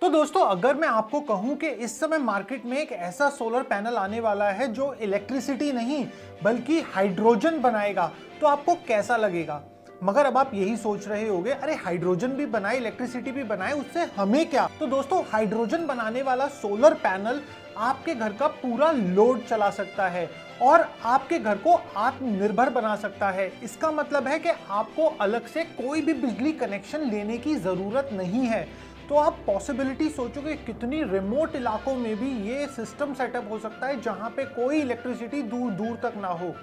तो दोस्तों अगर मैं आपको कहूं कि इस समय मार्केट में एक ऐसा सोलर पैनल आने वाला है जो इलेक्ट्रिसिटी नहीं बल्कि हाइड्रोजन बनाएगा, तो आपको कैसा लगेगा? मगर अब आप यही सोच रहे होंगे, अरे हाइड्रोजन भी बनाए, इलेक्ट्रिसिटी भी बनाए, उससे हमें क्या? तो दोस्तों हाइड्रोजन बनाने वाला सोलर पैनल आपके घर का पूरा लोड चला सकता है और आपके घर को आत्मनिर्भर बना सकता है। इसका मतलब है कि आपको अलग से कोई भी बिजली कनेक्शन लेने की जरूरत नहीं है। तो आप पॉसिबिलिटी सोचोगे कितनी रिमोट इलाकों में भी ये सिस्टम सेटअप हो सकता है जहां पे कोई इलेक्ट्रिसिटी दूर दूर तक ना हो।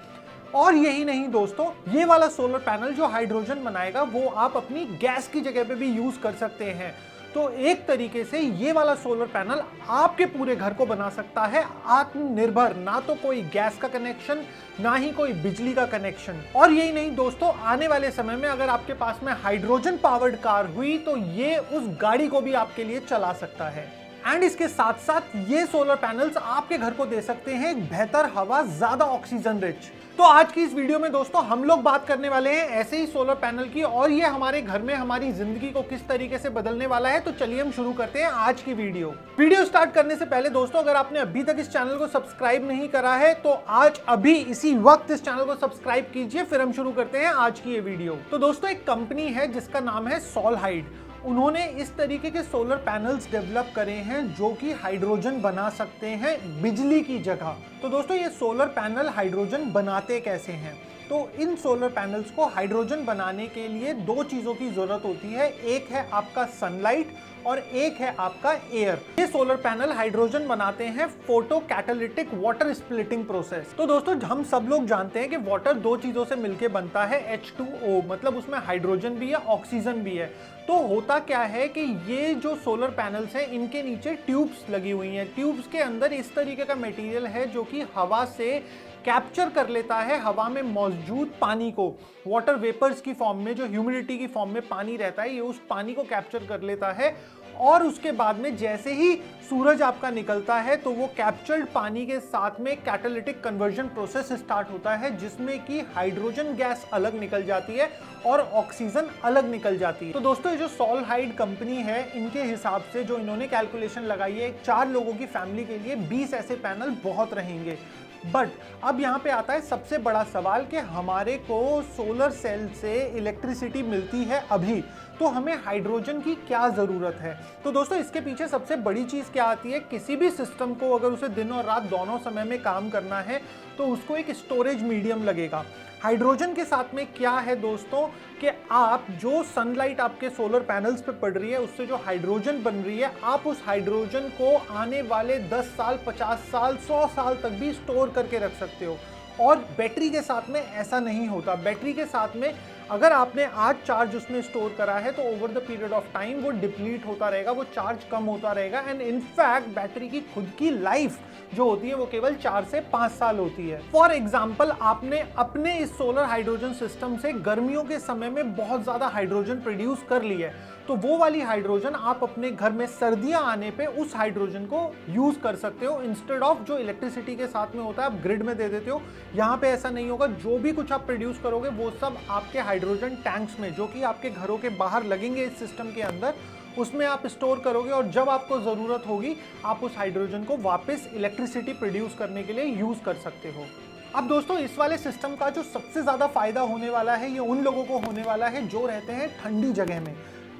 और यही नहीं दोस्तों, ये वाला सोलर पैनल जो हाइड्रोजन बनाएगा वो आप अपनी गैस की जगह पे भी यूज कर सकते हैं। तो एक तरीके से ये वाला सोलर पैनल आपके पूरे घर को बना सकता है आत्मनिर्भर, ना तो कोई गैस का कनेक्शन ना ही कोई बिजली का कनेक्शन। और यही नहीं दोस्तों, आने वाले समय में अगर आपके पास में हाइड्रोजन पावर्ड कार हुई तो ये उस गाड़ी को भी आपके लिए चला सकता है। एंड इसके साथ साथ ये सोलर पैनल्स आपके घर को दे सकते हैं एक बेहतर हवा, ज्यादा ऑक्सीजन रिच। तो आज की इस वीडियो में दोस्तों हम लोग बात करने वाले हैं ऐसे ही सोलर पैनल की, और ये हमारे घर में हमारी जिंदगी को किस तरीके से बदलने वाला है। तो चलिए हम शुरू करते हैं आज की वीडियो स्टार्ट करने से पहले दोस्तों, अगर आपने अभी तक इस चैनल को सब्सक्राइब नहीं करा है तो आज अभी इसी वक्त इस चैनल को सब्सक्राइब कीजिए। फिर हम शुरू करते हैं आज की ये वीडियो। तो दोस्तों एक कंपनी है जिसका नाम है सॉलहाइड। उन्होंने इस तरीके के सोलर पैनल्स डेवलप करे हैं जो कि हाइड्रोजन बना सकते हैं बिजली की जगह। तो दोस्तों ये सोलर पैनल हाइड्रोजन बनाते कैसे हैं? तो इन सोलर पैनल्स को हाइड्रोजन बनाने के लिए दो चीजों की जरूरत होती है, एक है आपका सनलाइट और एक है आपका एयर। ये सोलर पैनल हाइड्रोजन बनाते हैं photo catalytic water splitting process. तो दोस्तों हम सब लोग जानते हैं कि वाटर दो चीजों से मिलकर बनता है, H2O, मतलब उसमें हाइड्रोजन भी है, ऑक्सीजन भी है। तो होता क्या है कि ये जो सोलर पैनल्स हैं इनके नीचे ट्यूब्स लगी हुई हैं। ट्यूब्स के अंदर इस तरीके का मटेरियल है जो कि हवा से कैप्चर कर लेता है हवा में मौजूद पानी को, वाटर वेपर्स की फॉर्म में, जो ह्यूमिडिटी की फॉर्म में पानी रहता है, ये उस पानी को कैप्चर कर लेता है। और उसके बाद में जैसे ही सूरज आपका निकलता है तो वो कैप्चर्ड पानी के साथ में कैटालिटिक कन्वर्जन प्रोसेस स्टार्ट होता है जिसमें कि हाइड्रोजन गैस अलग निकल जाती है और ऑक्सीजन अलग निकल जाती है। तो दोस्तों ये जो सॉलहाइड कंपनी है, इनके हिसाब से जो इन्होंने कैलकुलेशन लगाई है, 4 लोगों की फैमिली के लिए 20 ऐसे पैनल बहुत रहेंगे। बट अब यहाँ पे आता है सबसे बड़ा सवाल कि हमारे को सोलर सेल से इलेक्ट्रिसिटी मिलती है अभी, तो हमें हाइड्रोजन की क्या ज़रूरत है? तो दोस्तों इसके पीछे सबसे बड़ी चीज़ क्या आती है, किसी भी सिस्टम को अगर उसे दिन और रात दोनों समय में काम करना है तो उसको एक स्टोरेज मीडियम लगेगा। हाइड्रोजन के साथ में क्या है दोस्तों कि आप जो सनलाइट आपके सोलर पैनल्स पे पड़ रही है उससे जो हाइड्रोजन बन रही है, आप उस हाइड्रोजन को आने वाले 10 साल, 50 साल, 100 साल तक भी स्टोर करके रख सकते हो। और बैटरी के साथ में ऐसा नहीं होता। बैटरी के साथ में अगर आपने आज चार्ज उसमें स्टोर करा है तो over the period of time वो डिप्लीट होता रहेगा, वो चार्ज कम होता रहेगा। एंड इनफैक्ट बैटरी की खुद की लाइफ जो होती है वो केवल 4 से 5 साल होती है। फॉर एग्जाम्पल, आपने अपने इस सोलर हाइड्रोजन सिस्टम से गर्मियों के समय में बहुत ज्यादा हाइड्रोजन प्रोड्यूस कर ली है, तो वो वाली हाइड्रोजन आप अपने घर में सर्दियां आने पे उस हाइड्रोजन को यूज कर सकते हो, इंस्टेड ऑफ जो इलेक्ट्रिसिटी के साथ में होता है आप ग्रिड में दे देते हो। यहाँ पे ऐसा नहीं होगा। जो भी कुछ आप प्रोड्यूस करोगे वो सब आपके हाइड्रोजन टैंक्स में, जो कि आपके घरों के बाहर लगेंगे इस सिस्टम के अंदर, उसमें आप स्टोर करोगे और जब आपको जरूरत होगी आप उस हाइड्रोजन को वापस इलेक्ट्रिसिटी प्रोड्यूस करने के लिए यूज कर सकते हो। अब दोस्तों इस वाले सिस्टम का जो सबसे ज्यादा फायदा होने वाला है ये उन लोगों को होने वाला है जो रहते हैं ठंडी जगह में।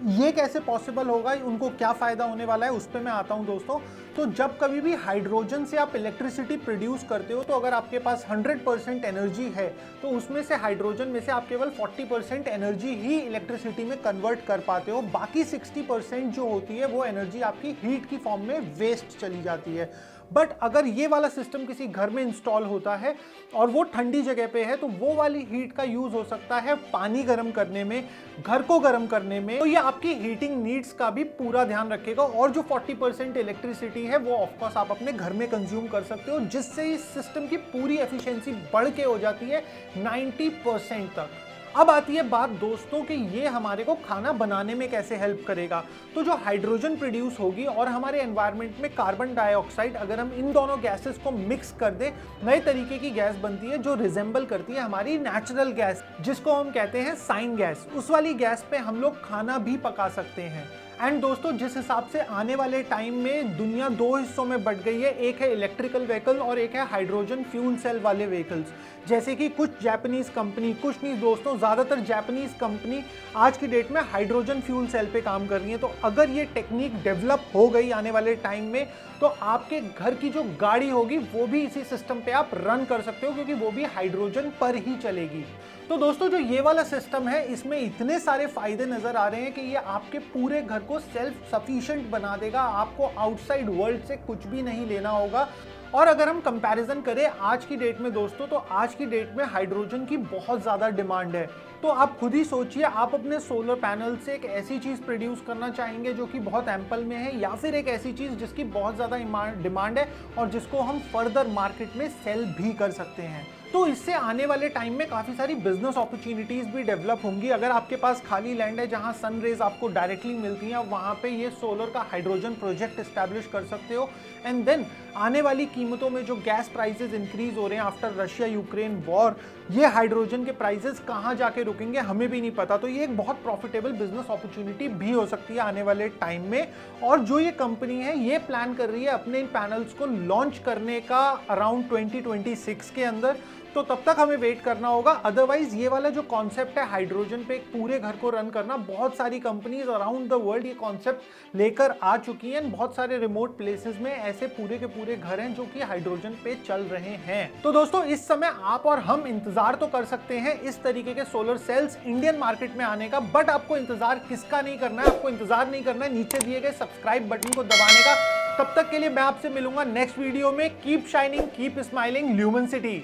ये कैसे पॉसिबल होगा, उनको क्या फायदा होने वाला है, उस पर मैं आता हूं दोस्तों। तो जब कभी भी हाइड्रोजन से आप इलेक्ट्रिसिटी प्रोड्यूस करते हो तो अगर आपके पास 100% एनर्जी है तो उसमें से हाइड्रोजन में से आप केवल 40% एनर्जी ही इलेक्ट्रिसिटी में कन्वर्ट कर पाते हो। बाकी 60% जो होती है वो एनर्जी आपकी हीट की फॉर्म में वेस्ट चली जाती है। बट अगर ये वाला सिस्टम किसी घर में इंस्टॉल होता है और वो ठंडी जगह पे है तो वो वाली हीट का यूज हो सकता है पानी गर्म करने में, घर को गर्म करने में। तो ये आपकी हीटिंग नीड्स का भी पूरा ध्यान रखेगा और जो 40% इलेक्ट्रिसिटी है वो ऑफकोर्स आप अपने घर में कंज्यूम कर सकते हो, जिससे इस सिस्टम की पूरी एफिशिएंसी बढ़ के हो जाती है 90% तक। अब आती है बात दोस्तों कि ये हमारे को खाना बनाने में कैसे हेल्प करेगा। तो जो हाइड्रोजन प्रोड्यूस होगी और हमारे एनवायरनमेंट में कार्बन डाइऑक्साइड, अगर हम इन दोनों गैसेस को मिक्स कर दे, नए तरीके की गैस बनती है जो रिजेंबल करती है हमारी नेचुरल गैस, जिसको हम कहते हैं साइन गैस। उस वाली गैस पे हम लोग खाना भी पका सकते हैं। एंड दोस्तों जिस हिसाब से आने वाले टाइम में दुनिया दो हिस्सों में बट गई है, एक है इलेक्ट्रिकल व्हीकल और एक है हाइड्रोजन फ्यूल सेल वाले व्हीकल्स। जैसे कि कुछ जापानीज कंपनी, कुछ नहीं दोस्तों, ज़्यादातर जापानीज कंपनी आज की डेट में हाइड्रोजन फ्यूल सेल पे काम कर रही है। तो अगर ये टेक्निक डेवलप हो गई आने वाले टाइम में, तो आपके घर की जो गाड़ी होगी वो भी इसी सिस्टम पे आप रन कर सकते हो, क्योंकि वो भी हाइड्रोजन पर ही चलेगी। तो दोस्तों जो ये वाला सिस्टम है, इसमें इतने सारे फायदे नजर आ रहे हैं कि ये आपके पूरे घर को सेल्फ सफिशिएंट बना देगा। आपको आउटसाइड वर्ल्ड से कुछ भी नहीं लेना होगा। और अगर हम कंपैरिजन करें आज की डेट में दोस्तों, तो आज की डेट में हाइड्रोजन की बहुत ज़्यादा डिमांड है। तो आप खुद ही सोचिए, आप अपने सोलर पैनल से एक ऐसी चीज़ प्रोड्यूस करना चाहेंगे जो कि बहुत एम्पल में है, या फिर एक ऐसी चीज़ जिसकी बहुत ज़्यादा डिमांड है और जिसको हम फर्दर मार्केट में सेल भी कर सकते हैं। तो इससे आने वाले टाइम में काफ़ी सारी बिजनेस अपॉर्चुनिटीज़ भी डेवलप होंगी। अगर आपके पास खाली लैंड है जहां सन रेज आपको डायरेक्टली मिलती हैं, वहां पे ये सोलर का हाइड्रोजन प्रोजेक्ट एस्टैब्लिश कर सकते हो। एंड देन आने वाली कीमतों में जो गैस प्राइसेस इंक्रीज हो रहे हैं आफ्टर रशिया यूक्रेन वॉर, ये हाइड्रोजन के प्राइसेस कहां जाके रुकेंगे हमें भी नहीं पता। तो ये एक बहुत प्रॉफिटेबल बिजनेस अपॉर्चुनिटी भी हो सकती है आने वाले टाइम में। और जो ये कंपनी है ये प्लान कर रही है अपने इन पैनल्स को लॉन्च करने का अराउंड 2026 के अंदर। तो तब तक हमें वेट करना होगा। अदरवाइज ये वाला जो कॉन्सेप्ट है हाइड्रोजन पे एक पूरे घर को रन करना, बहुत सारी कंपनीज अराउंड द वर्ल्ड ये कॉन्सेप्ट लेकर आ चुकी हैं। बहुत सारे रिमोट प्लेसेस में ऐसे पूरे के पूरे घर हैं जो कि हाइड्रोजन पे चल रहे हैं। तो दोस्तों इस समय आप और हम इंतजार तो कर सकते हैं इस तरीके के सोलर सेल्स इंडियन मार्केट में आने का, बट आपको इंतजार किसका नहीं करना है? आपको इंतजार नहीं करना है नीचे दिए गए सब्सक्राइब बटन को दबाने का। तब तक के लिए मैं आपसे मिलूंगा नेक्स्ट वीडियो में। Keep shining, keep smiling, lumen city.